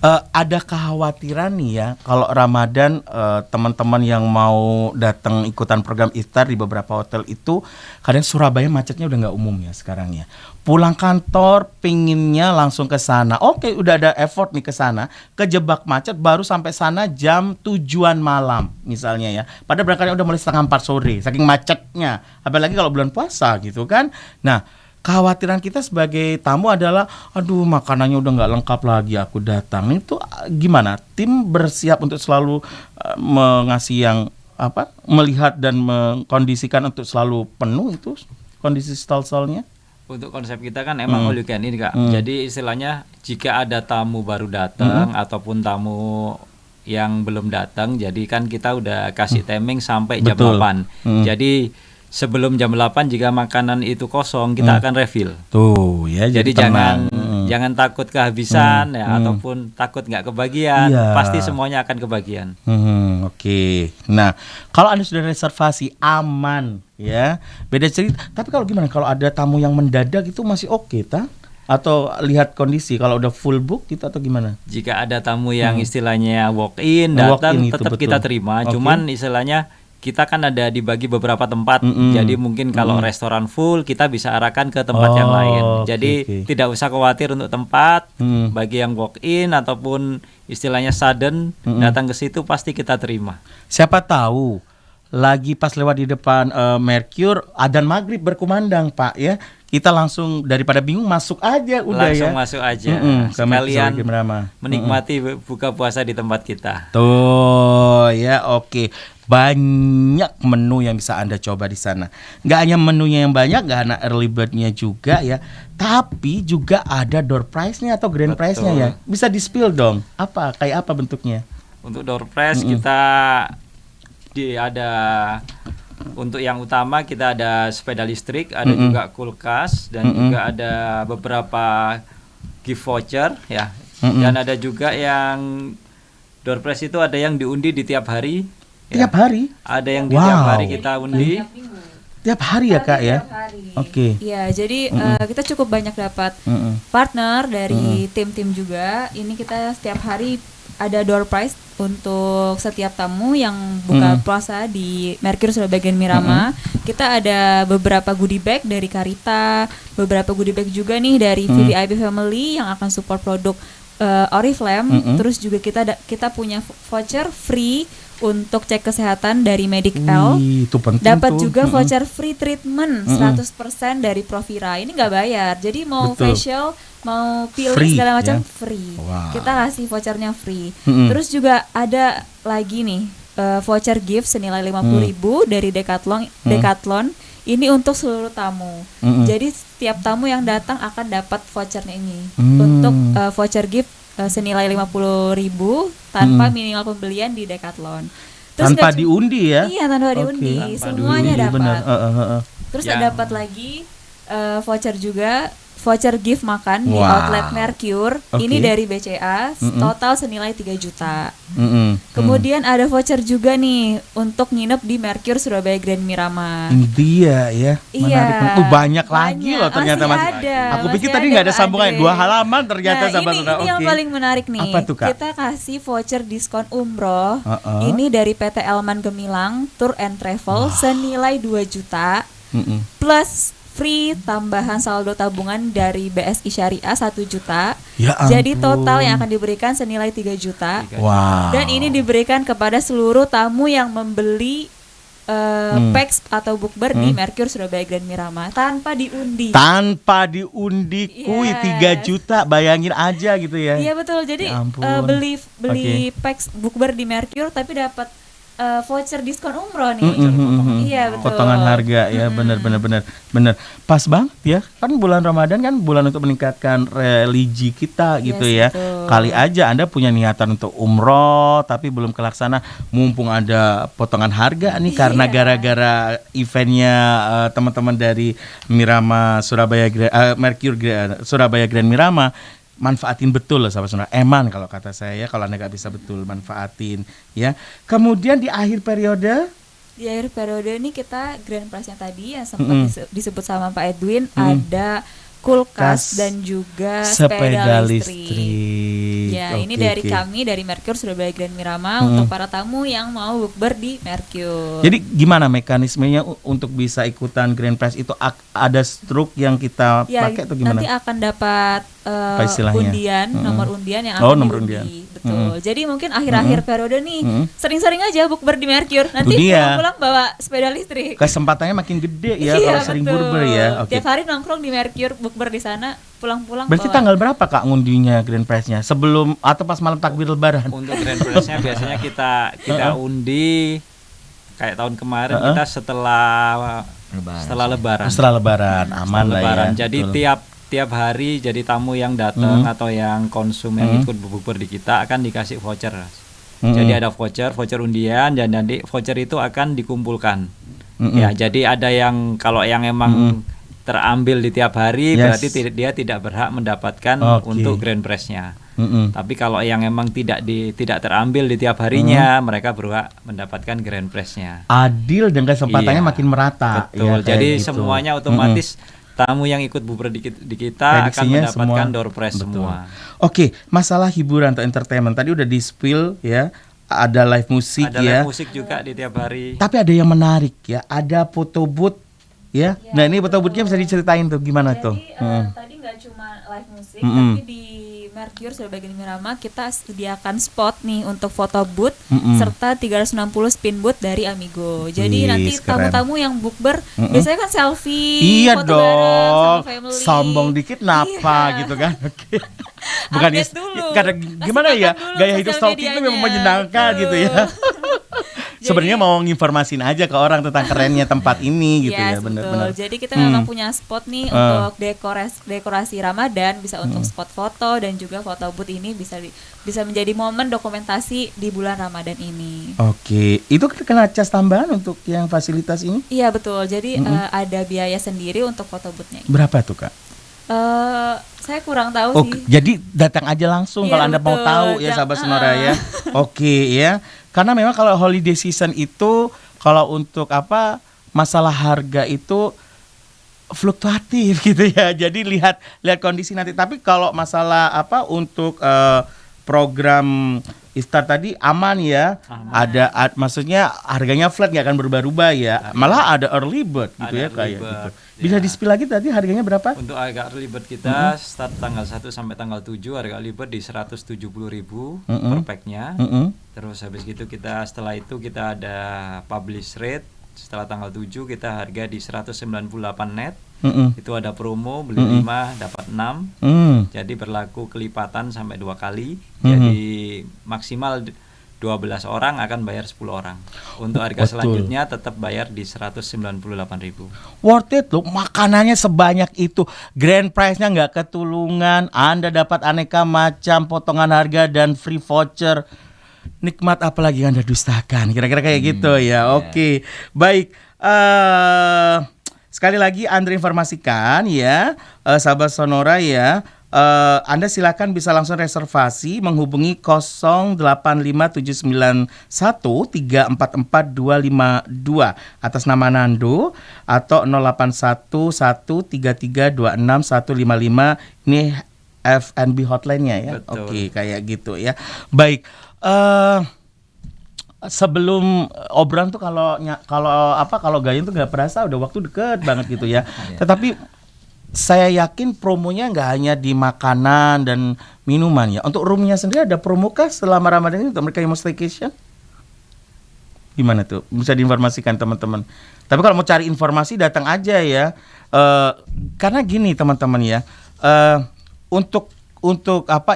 Speaker 5: Ada kekhawatiran nih ya, kalau Ramadan teman-teman yang mau datang ikutan program iftar di beberapa hotel itu, kadang Surabaya macetnya udah nggak umum ya sekarang ya. Pulang kantor pinginnya langsung ke sana. Oke, udah ada effort nih ke sana, kejebak macet baru sampai sana jam 7-an malam misalnya ya. Padahal berangkatnya udah mulai setengah 4 sore, saking macetnya. Apalagi kalau bulan puasa gitu kan. Nah, kekhawatiran kita sebagai tamu adalah, aduh makanannya udah nggak lengkap lagi aku datang. Itu gimana? Tim bersiap untuk selalu mengasih yang melihat dan mengkondisikan untuk selalu penuh itu kondisi stall-stallnya?
Speaker 3: Untuk konsep kita kan emang all you can eat, Kak. Jadi istilahnya jika ada tamu baru datang ataupun tamu yang belum datang, jadi kan kita udah kasih timing sampai jam 8. Jadi sebelum jam 8 jika makanan itu kosong, kita akan refill.
Speaker 5: Tuh ya,
Speaker 3: Jadi jangan takut kehabisan ya, ataupun takut nggak kebagian.
Speaker 5: Iya.
Speaker 3: Pasti semuanya akan kebagian.
Speaker 5: Oke. Nah, kalau Anda sudah reservasi aman ya. Beda cerita. Tapi kalau gimana kalau ada tamu yang mendadak itu masih oke ta? Atau lihat kondisi kalau udah full book gitu atau gimana?
Speaker 3: Jika ada tamu yang istilahnya walk in datang,
Speaker 5: Walk-in itu
Speaker 3: tetap
Speaker 5: betul.
Speaker 3: kita terima.
Speaker 5: Oke.
Speaker 3: Cuman istilahnya kita kan ada dibagi beberapa tempat. Jadi mungkin kalau restoran full kita bisa arahkan ke tempat yang lain. Jadi tidak usah khawatir untuk tempat. Bagi yang walk in ataupun istilahnya sudden datang ke situ pasti kita terima.
Speaker 5: Siapa tahu lagi pas lewat di depan Mercure adzan maghrib berkumandang Pak ya. Kita langsung daripada bingung masuk aja udah
Speaker 3: Langsung
Speaker 5: ya.
Speaker 3: masuk aja.
Speaker 5: ke Mercure
Speaker 3: Sekalian
Speaker 5: Grand Mirama.
Speaker 3: menikmati buka puasa di tempat kita.
Speaker 5: Tuh ya, oke. Banyak menu yang bisa Anda coba di sana. Nggak hanya menunya yang banyak, nggak hanya early bird-nya juga ya, tapi juga ada door prize-nya atau grand prize-nya ya. Bisa di-spill dong. Kayak apa bentuknya?
Speaker 3: Untuk door prize kita ada untuk yang utama kita ada sepeda listrik, ada juga kulkas dan juga ada beberapa gift voucher ya. Dan ada juga yang door prize itu ada yang diundi di tiap hari.
Speaker 5: Tiap hari?
Speaker 3: Ada yang di tiap hari kita undi.
Speaker 5: Tiap hari ya Kak ya? Oke.
Speaker 4: Iya, jadi kita cukup banyak dapat partner dari tim-tim juga. Ini kita setiap hari ada door prize untuk setiap tamu yang buka puasa di Mercure Surabaya Grand Mirama. Kita ada beberapa goodie bag dari Karita, beberapa goodie bag juga nih dari VVIP Family yang akan support produk Oriflame. Terus juga kita punya voucher free untuk cek kesehatan dari Medic-L.
Speaker 5: Itu penting.
Speaker 4: Dapat
Speaker 5: tuh.
Speaker 4: juga voucher free treatment 100% dari Provira. Ini nggak bayar. Jadi mau
Speaker 5: Betul.
Speaker 4: facial mau pilih
Speaker 5: Free,
Speaker 4: segala macam
Speaker 5: ya?
Speaker 4: free.
Speaker 5: Wow.
Speaker 4: Kita kasih vouchernya free.
Speaker 5: Mm-mm.
Speaker 4: Terus juga ada lagi nih voucher gift senilai 50.000 dari Decathlon. Ini untuk seluruh tamu. Jadi setiap tamu yang datang akan dapat vouchernya ini. Untuk voucher gift senilai 50.000 tanpa minimal pembelian di Decathlon. Terus
Speaker 5: Tanpa
Speaker 4: nggak
Speaker 5: diundi ya?
Speaker 4: Iya, tanpa
Speaker 5: Oke.
Speaker 4: diundi.
Speaker 3: Tanpa
Speaker 4: Semuanya
Speaker 5: diundi,
Speaker 4: dapat.
Speaker 5: benar.
Speaker 4: Terus
Speaker 3: Yang-
Speaker 4: dapat lagi voucher juga, voucher gift makan di
Speaker 5: Wow.
Speaker 4: outlet Mercure.
Speaker 5: Oke.
Speaker 4: Ini dari BCA, total senilai 3 juta.
Speaker 5: Kemudian
Speaker 4: Kemudian ada voucher juga nih untuk nginep di Mercure Surabaya Grand Miramar.
Speaker 5: dia ya, menarik. Banyak lagi loh ternyata
Speaker 4: masih
Speaker 5: Mas.
Speaker 4: ada,
Speaker 5: Aku pikir
Speaker 4: masih
Speaker 5: tadi
Speaker 4: ada,
Speaker 5: nggak ada
Speaker 4: Pak
Speaker 5: sambungan,
Speaker 4: Andre.
Speaker 5: 2 halaman ternyata
Speaker 4: Nah,
Speaker 5: sahabat
Speaker 4: ini
Speaker 5: saudara.
Speaker 4: yang
Speaker 5: Oke.
Speaker 4: paling menarik nih.
Speaker 5: Apa tuh, Kak?
Speaker 4: Kita kasih voucher diskon umroh.
Speaker 5: Uh-uh.
Speaker 4: Ini dari PT Elman Gemilang Tour and Travel senilai 2 juta plus free tambahan saldo tabungan dari BSI Syariah 1 juta.
Speaker 5: Ya
Speaker 4: Jadi
Speaker 5: ampun.
Speaker 4: total yang akan diberikan senilai 3 juta.
Speaker 5: Wow.
Speaker 4: Dan ini diberikan kepada seluruh tamu yang membeli packs atau bookber di Mercure Surabaya Grand Miramar tanpa diundi.
Speaker 5: Tanpa diundi, kuy
Speaker 4: Yes.
Speaker 5: 3 juta, bayangin aja gitu ya.
Speaker 4: Iya betul. Jadi
Speaker 5: Ya ampun.
Speaker 4: beli packs bookber di Mercure tapi dapat voucher diskon umroh nih. Iya betul.
Speaker 5: Potongan harga ya, benar. Pas banget ya. Kan bulan Ramadan kan bulan untuk meningkatkan religi kita gitu ya.
Speaker 4: betul.
Speaker 5: Kali aja Anda punya niatan untuk umroh tapi belum kelaksana, mumpung ada potongan harga nih karena
Speaker 4: Iya.
Speaker 5: gara-gara eventnya teman-teman dari Mirama Surabaya Mercure Surabaya Grand Mirama. Manfaatin betul loh sahabat saudara. Eman kalau kata saya ya, kalau Anda nggak bisa betul manfaatin ya. Kemudian di akhir periode
Speaker 4: Di akhir periode ini kita grand prize-nya tadi yang sempat disebut sama Pak Edwin ada kulkas dan juga sepeda listrik. Ya, ini dari kami dari Mercure Surabaya Grand Mirama untuk para tamu yang mau bukber di Mercure.
Speaker 5: Jadi gimana mekanismenya untuk bisa ikutan Grand Prize itu, ada struk yang kita
Speaker 4: Ya,
Speaker 5: pakai atau gimana?
Speaker 4: nanti akan dapat
Speaker 5: Apa istilahnya?
Speaker 4: undian, nomor undian yang
Speaker 5: Oh,
Speaker 4: akan
Speaker 5: nomor
Speaker 4: diundi.
Speaker 5: undian.
Speaker 4: Betul. Jadi mungkin akhir-akhir periode nih sering-sering aja bukber di Mercure. Nanti
Speaker 5: dia.
Speaker 4: pulang-pulang bawa sepeda listrik.
Speaker 5: Kesempatannya makin gede ya
Speaker 4: Iya,
Speaker 5: kalau sering
Speaker 4: betul.
Speaker 5: bukber ya. Oke.
Speaker 4: Tiap hari nongkrong di Mercure, bukber di sana, pulang-pulang
Speaker 5: Berarti
Speaker 4: bawa.
Speaker 5: tanggal berapa Kak ngundinya Grand Prize-nya? Sebelum atau pas malam takbir lebaran?
Speaker 3: Untuk grand prize-nya biasanya kita undi kayak tahun kemarin kita setelah lebaran.
Speaker 5: Setelah lebaran, aman lah
Speaker 3: Lebaran.
Speaker 5: ya.
Speaker 3: Jadi
Speaker 5: Betul.
Speaker 3: tiap hari jadi tamu yang datang atau yang konsum yang ikut bukber di kita akan dikasih voucher. Jadi ada voucher undian dan nanti voucher itu akan dikumpulkan. Ya, jadi ada yang kalau yang emang terambil di tiap hari
Speaker 5: Yes.
Speaker 3: berarti dia tidak berhak mendapatkan
Speaker 5: Oke.
Speaker 3: untuk grand prize-nya. Tapi kalau yang emang tidak terambil di tiap harinya, mereka berhak mendapatkan grand prize-nya.
Speaker 5: Adil dan kesempatannya
Speaker 3: Iya,
Speaker 5: makin merata.
Speaker 3: Betul.
Speaker 5: ya, kayak
Speaker 3: Jadi
Speaker 5: gitu.
Speaker 3: semuanya otomatis tamu yang ikut bukber di kita akan
Speaker 5: Prediksinya
Speaker 3: mendapatkan
Speaker 5: semua.
Speaker 3: door prize
Speaker 5: Betul.
Speaker 3: semua.
Speaker 5: Oke, masalah hiburan atau entertainment tadi udah di spill ya, ada live musik
Speaker 3: Ada
Speaker 5: ya.
Speaker 3: live musik juga di tiap hari.
Speaker 5: Tapi ada yang menarik ya, ada foto booth ya. Nah ini foto boothnya bisa diceritain tuh gimana tuh?
Speaker 4: Jadi tadi nggak cuma live musik, tapi di Mercure Surabaya Grand Mirama kita sediakan spot nih untuk foto booth serta 360 spin booth dari Amigo. Jadi
Speaker 5: Wih,
Speaker 4: nanti
Speaker 5: keren.
Speaker 4: tamu-tamu yang bukber biasanya kan selfie,
Speaker 5: Iya
Speaker 4: foto bareng
Speaker 5: dong,
Speaker 4: sama family.
Speaker 5: sombong dikit napa
Speaker 4: Iya.
Speaker 5: gitu kan? Oke. Bukan
Speaker 4: Update dulu.
Speaker 5: karena gimana
Speaker 4: Kasih
Speaker 5: ya,
Speaker 4: makan dulu
Speaker 5: gaya hidup
Speaker 4: sosial
Speaker 5: stalking itu
Speaker 4: medianya.
Speaker 5: memang menyenangkan
Speaker 4: Betul.
Speaker 5: gitu ya. Sebenarnya mau nginformasin aja ke orang tentang kerennya tempat ini gitu ya,
Speaker 4: Yes,
Speaker 5: benar-benar.
Speaker 4: betul. Jadi kita memang punya spot nih untuk dekorasi Ramadan, bisa untuk spot foto dan juga foto booth ini bisa menjadi momen dokumentasi di bulan Ramadan ini.
Speaker 5: Oke, itu kena cas tambahan untuk yang fasilitas ini?
Speaker 4: Iya betul. Jadi ada biaya sendiri untuk foto boothnya.
Speaker 5: Berapa tuh Kak?
Speaker 4: Saya kurang tahu
Speaker 5: Oh,
Speaker 4: sih.
Speaker 5: jadi datang aja langsung
Speaker 4: Iya,
Speaker 5: kalau Anda mau
Speaker 4: betul.
Speaker 5: tahu ya sahabat Sonora ya. Oke ya. Karena memang kalau holiday season itu kalau untuk apa masalah harga itu fluktuatif gitu ya. Jadi lihat kondisi nanti. Tapi kalau masalah apa untuk program iftar tadi aman ya. Maksudnya harganya flat, nggak akan berubah-ubah ya. Malah ada early bird gitu
Speaker 3: Ada
Speaker 5: ya
Speaker 3: early
Speaker 5: kayak
Speaker 3: bird,
Speaker 5: gitu. Bisa
Speaker 3: ya.
Speaker 5: di-spill lagi tadi harganya berapa?
Speaker 3: Untuk agak early bird kita start tanggal 1 sampai tanggal 7 harga early bird di 170.000 per packnya. Terus habis gitu setelah itu kita ada publish rate setelah tanggal 7 kita harga di 198 net.
Speaker 5: Mm-mm.
Speaker 3: Itu ada promo beli 5 dapat 6. Jadi berlaku kelipatan sampai 2 kali. Jadi maksimal 12 orang akan bayar 10 orang. Untuk harga
Speaker 5: Betul.
Speaker 3: selanjutnya tetap bayar di 198.000.
Speaker 5: Worth it loh, makanannya sebanyak itu, grand prize-nya nggak ketulungan, Anda dapat aneka macam potongan harga dan free voucher. Nikmat apalagi yang Anda dustakan, kira-kira kayak gitu ya. Oke, baik. Sekali lagi Andre informasikan ya, sahabat Sonora ya. Anda silakan bisa langsung reservasi menghubungi 085791344252 atas nama Nando atau 081133261155. Ini F&B hotline-nya ya.
Speaker 3: Betul.
Speaker 5: Oke, kayak gitu ya. Baik. Sebelum obrolan tuh kalau Gayung tuh nggak berasa udah waktu deket banget gitu ya. Tetapi saya yakin promonya nggak hanya di makanan dan minuman ya. Untuk roomnya sendiri ada promo kah selama Ramadan ini untuk mereka yang mau staycation? Gimana tuh? Bisa diinformasikan teman-teman. Tapi kalau mau cari informasi datang aja ya. Karena gini teman-teman ya. Untuk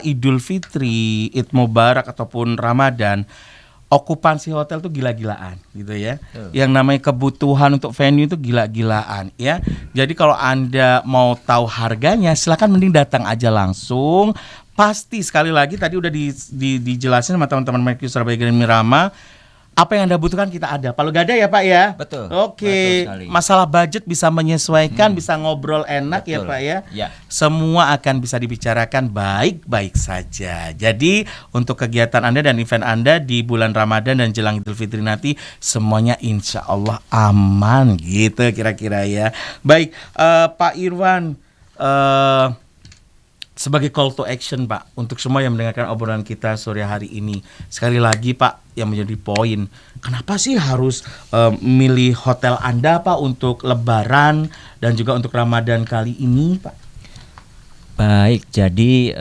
Speaker 5: Idul Fitri, Id Mubarak ataupun Ramadan, okupansi hotel tuh gila-gilaan gitu ya. Yang namanya kebutuhan untuk venue itu gila-gilaan ya. Jadi kalau Anda mau tahu harganya silakan mending datang aja langsung. Pasti sekali lagi tadi udah dijelasin sama teman-teman Mercury Surabaya Grand Mirama. Apa yang Anda butuhkan kita ada. Kalau gak ada ya Pak ya.
Speaker 2: Betul.
Speaker 5: Oke.
Speaker 2: Betul sekali.
Speaker 5: Masalah budget bisa menyesuaikan, bisa ngobrol enak ya
Speaker 2: Betul.
Speaker 5: Pak ya.
Speaker 2: Ya.
Speaker 5: Semua akan bisa dibicarakan baik-baik saja. Jadi untuk kegiatan Anda dan event Anda di bulan Ramadan dan jelang Idul Fitri nanti semuanya insya Allah aman gitu kira-kira ya. Baik, Pak Irwan, sebagai call to action Pak untuk semua yang mendengarkan obrolan kita sore hari ini, sekali lagi Pak yang menjadi poin, kenapa sih harus milih hotel Anda Pak untuk Lebaran dan juga untuk Ramadan kali ini Pak?
Speaker 2: Baik, jadi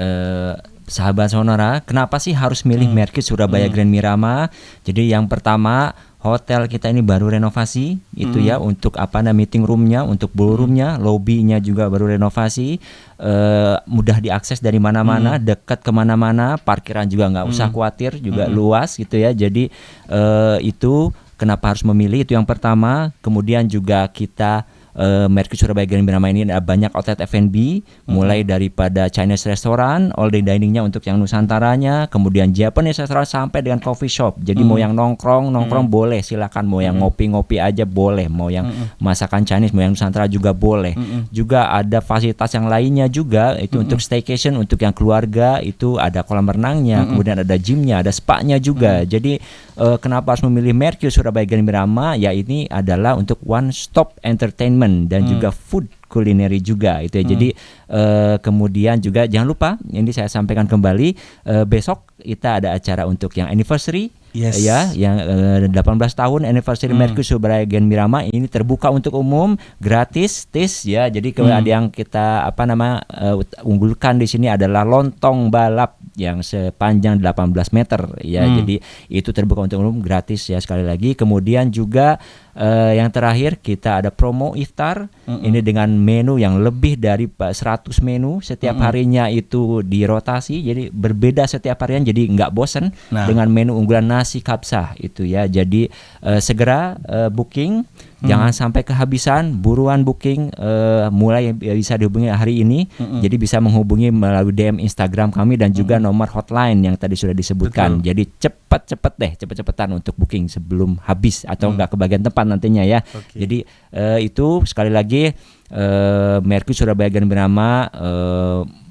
Speaker 2: sahabat Sonora, kenapa sih harus milih Mercury Surabaya Grand Mirama? Jadi yang pertama, hotel kita ini baru renovasi itu ya, untuk meeting roomnya, untuk ballroomnya, lobbynya juga baru renovasi, mudah diakses dari mana-mana, dekat kemana-mana, parkiran juga nggak usah khawatir, juga luas gitu ya. Jadi itu kenapa harus memilih, itu yang pertama. Kemudian juga kita Mercury Surabaya Grand Mirama ini ada banyak outlet F&B, mulai daripada Chinese restaurant, all day diningnya untuk yang Nusantaranya, kemudian Japanese restaurant sampai dengan coffee shop. Jadi mau yang nongkrong boleh, silakan. Mau yang ngopi-ngopi aja boleh, mau yang masakan Chinese, mau yang Nusantara juga boleh. Juga ada fasilitas yang lainnya juga, itu untuk staycation, untuk yang keluarga itu ada kolam renangnya, kemudian ada gymnya, ada spa-nya juga. Jadi kenapa harus memilih Mercury Surabaya Grand Mirama? Ya ini adalah untuk one stop entertainment dan juga food culinary juga itu ya. Jadi kemudian juga jangan lupa, ini saya sampaikan kembali, besok kita ada acara untuk yang anniversary.
Speaker 5: Yes.
Speaker 2: Ya, yang 18 tahun anniversary Mercury Surabaya Grand Mirama ini terbuka untuk umum, gratis, tis ya. Jadi kalau ada yang kita unggulkan di sini adalah lontong balap yang sepanjang 18 meter ya. Jadi itu terbuka untuk umum, gratis ya sekali lagi. Kemudian juga yang terakhir kita ada promo iftar ini dengan menu yang lebih dari 100 menu setiap harinya itu dirotasi, jadi berbeda setiap harian, jadi nggak bosen dengan menu unggulan nasi kapsah itu ya. Jadi segera booking, jangan sampai kehabisan, buruan booking, mulai bisa dihubungi hari ini. Jadi bisa menghubungi melalui DM Instagram kami dan juga nomor hotline yang tadi sudah disebutkan. Jadi cepet-cepetan untuk booking sebelum habis atau nggak kebagian tempat nantinya ya. Jadi itu sekali lagi Mercury Surabaya Grand Mirama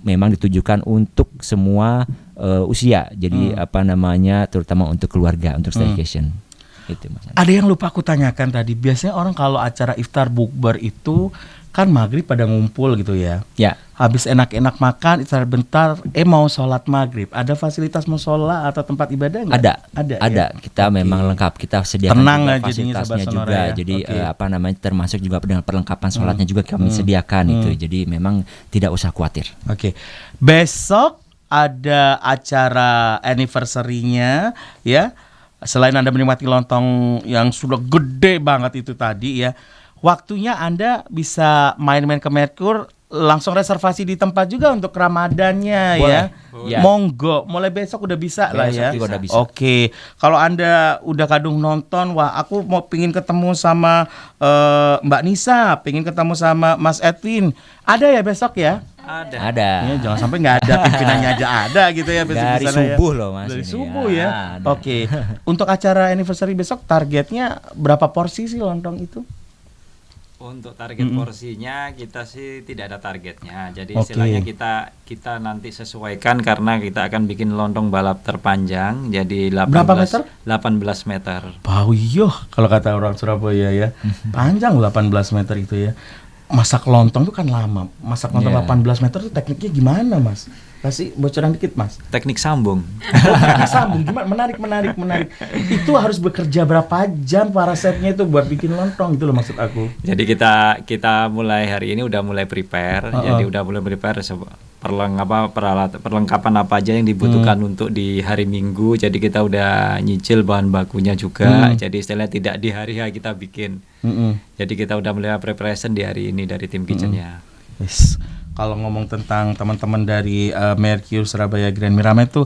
Speaker 2: memang ditujukan untuk semua usia. Jadi terutama untuk keluarga, untuk staycation. Itu, Mas.
Speaker 5: Ada yang lupa aku tanyakan tadi. Biasanya orang kalau acara iftar bukber itu kan maghrib pada ngumpul gitu ya.
Speaker 2: Ya.
Speaker 5: Habis enak-enak makan, iftar bentar, mau sholat maghrib. Ada fasilitas musola atau tempat ibadah nggak?
Speaker 2: Ada.
Speaker 5: Ya?
Speaker 2: Kita memang lengkap. Kita sediakan
Speaker 5: Tenang
Speaker 2: juga
Speaker 5: lah jadinya,
Speaker 2: fasilitasnya
Speaker 5: Sobat Sonora
Speaker 2: juga.
Speaker 5: ya.
Speaker 2: Jadi termasuk juga dengan perlengkapan sholatnya juga kami sediakan itu. Jadi memang tidak usah khawatir.
Speaker 5: Oke. Besok ada acara anniversary-nya ya. selain Anda menikmati lontong yang sudah gede banget itu tadi ya, waktunya Anda bisa main-main ke Merkur, langsung reservasi di tempat juga untuk Ramadannya ya.
Speaker 2: Ya.
Speaker 5: Monggo, mulai besok udah bisa lah
Speaker 2: Besok
Speaker 5: ya.
Speaker 2: juga udah bisa.
Speaker 5: Oke, kalau Anda udah kadung nonton, wah aku mau pingin ketemu sama Mbak Nisa, pingin ketemu sama Mas Edwin, ada ya besok ya?
Speaker 2: Ada.
Speaker 5: Ya, jangan sampai nggak ada, pimpinannya aja ada gitu ya besok
Speaker 2: Dari
Speaker 5: di sana
Speaker 2: subuh
Speaker 5: ya.
Speaker 2: loh Mas.
Speaker 5: Dari
Speaker 2: ini
Speaker 5: subuh ya.
Speaker 2: Ada.
Speaker 5: Oke. Untuk acara anniversary besok targetnya berapa porsi sih lontong itu?
Speaker 3: Untuk target porsinya kita sih tidak ada targetnya. Jadi
Speaker 5: Oke.
Speaker 3: istilahnya kita nanti sesuaikan karena kita akan bikin lontong balap terpanjang. Jadi 18
Speaker 5: Berapa meter?
Speaker 3: 18 meter.
Speaker 5: Bauyoh kalau kata orang Surabaya ya. Panjang 18 meter itu ya. Masak lontong itu kan lama. Masak lontong
Speaker 2: Iya.
Speaker 5: 18 meter itu tekniknya gimana, Mas? Kasih bocoran dikit, Mas.
Speaker 3: Teknik sambung.
Speaker 5: Sambung gimana? Menarik. Itu harus bekerja berapa jam para chefnya itu buat bikin lontong, itu loh maksud aku.
Speaker 3: Jadi kita mulai hari ini udah mulai prepare. Jadi udah mulai prepare perlengkapan apa aja yang dibutuhkan untuk di hari Minggu. Jadi kita udah nyicil bahan bakunya juga. Jadi istilahnya tidak di hari H kita bikin. Jadi kita udah mulai preparation di hari ini dari tim kitchennya.
Speaker 5: Yes. Kalau ngomong tentang teman-teman dari Mercure Surabaya Grand Mirama itu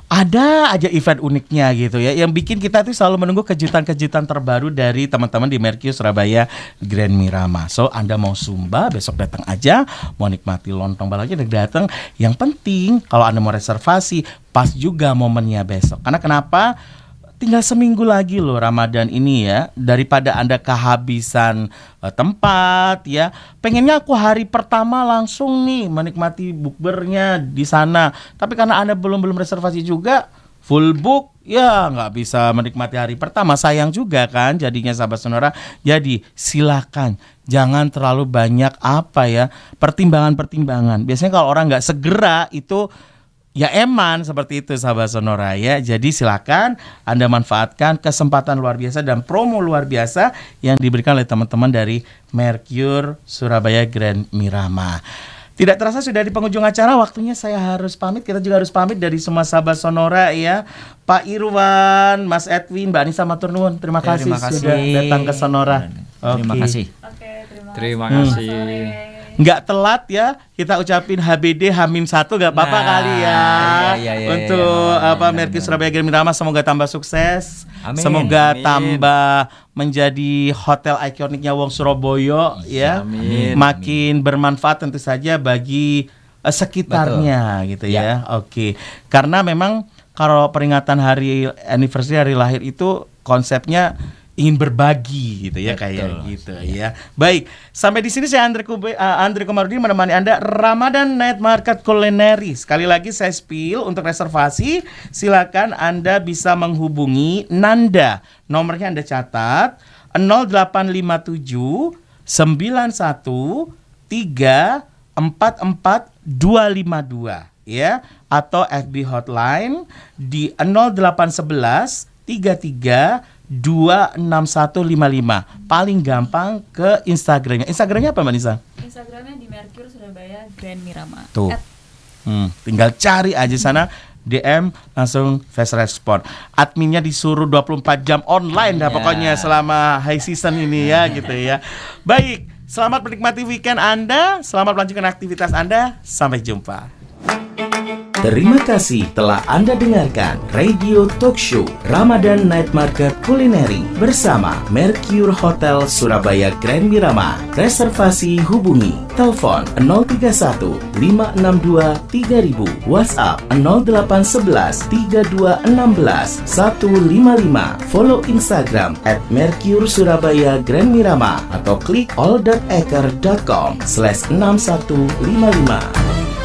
Speaker 5: ada aja event uniknya gitu ya, yang bikin kita tuh selalu menunggu kejutan-kejutan terbaru dari teman-teman di Mercure Surabaya Grand Mirama. So Anda mau Sumba besok datang aja, mau nikmati lontong balapnya datang. Yang penting kalau Anda mau reservasi pas juga momennya besok. Karena kenapa? Tinggal seminggu lagi loh Ramadan ini ya. Daripada Anda kehabisan tempat ya. Pengennya aku hari pertama langsung nih menikmati bukbernya di sana. Tapi karena Anda belum reservasi juga, full book, ya nggak bisa menikmati hari pertama. Sayang juga kan jadinya sahabat Sonora. Jadi silakan jangan terlalu banyak pertimbangan. Biasanya kalau orang nggak segera itu ya eman seperti itu sahabat Sonora ya. Jadi silakan Anda manfaatkan kesempatan luar biasa dan promo luar biasa yang diberikan oleh teman-teman dari Mercure Surabaya Grand Mirama. Tidak terasa sudah di penghujung acara, waktunya saya harus pamit. Kita juga harus pamit dari semua sahabat Sonora ya. Pak Irwan, Mas Edwin, Mbak Anissa matur nuwun. Terima kasih sudah datang ke Sonora.
Speaker 2: Terima kasih.
Speaker 4: Oke,
Speaker 3: Terima kasih.
Speaker 5: Nggak telat ya, kita ucapin HBD H-1 nggak apa-apa kali ya.
Speaker 2: Iya,
Speaker 5: untuk
Speaker 2: benar.
Speaker 5: Mercure Surabaya Grand Mirama semoga tambah sukses.
Speaker 2: Amin.
Speaker 5: Semoga
Speaker 3: Amin.
Speaker 5: tambah menjadi hotel ikoniknya Wong Surabaya ya.
Speaker 3: Amin.
Speaker 5: Makin bermanfaat tentu saja bagi sekitarnya gitu ya. Oke. Karena memang kalau peringatan hari anniversary hari lahir itu konsepnya ingin berbagi gitu ya.
Speaker 2: Betul.
Speaker 5: Kayak gitu ya. Baik, sampai di sini saya Andre Komarudin menemani Anda Ramadan Night Market Culinary. Sekali lagi saya spill untuk reservasi, silakan Anda bisa menghubungi Nanda. Nomornya Anda catat 0857 91 3 44 252 ya, atau FB hotline di 0811 33 26155. Paling gampang ke Instagramnya. Instagramnya apa Mbak Nisa?
Speaker 4: Instagramnya di Mercure Surabaya Grand Mirama.
Speaker 5: Tuh. Tinggal cari aja sana, DM langsung fast respon. Adminnya disuruh 24 jam online dah pokoknya selama high season ini ya gitu ya. Baik, selamat menikmati weekend Anda, selamat melanjutkan aktivitas Anda. Sampai jumpa.
Speaker 6: Terima kasih telah Anda dengarkan Radio Talk Show Ramadan Night Market Culinary bersama Mercure Hotel Surabaya Grand Mirama. Reservasi hubungi telepon 031 562 3000, WhatsApp 0811 3216 155, follow Instagram @Mercure Surabaya Grand Mirama atau klik all.acre.com/6155.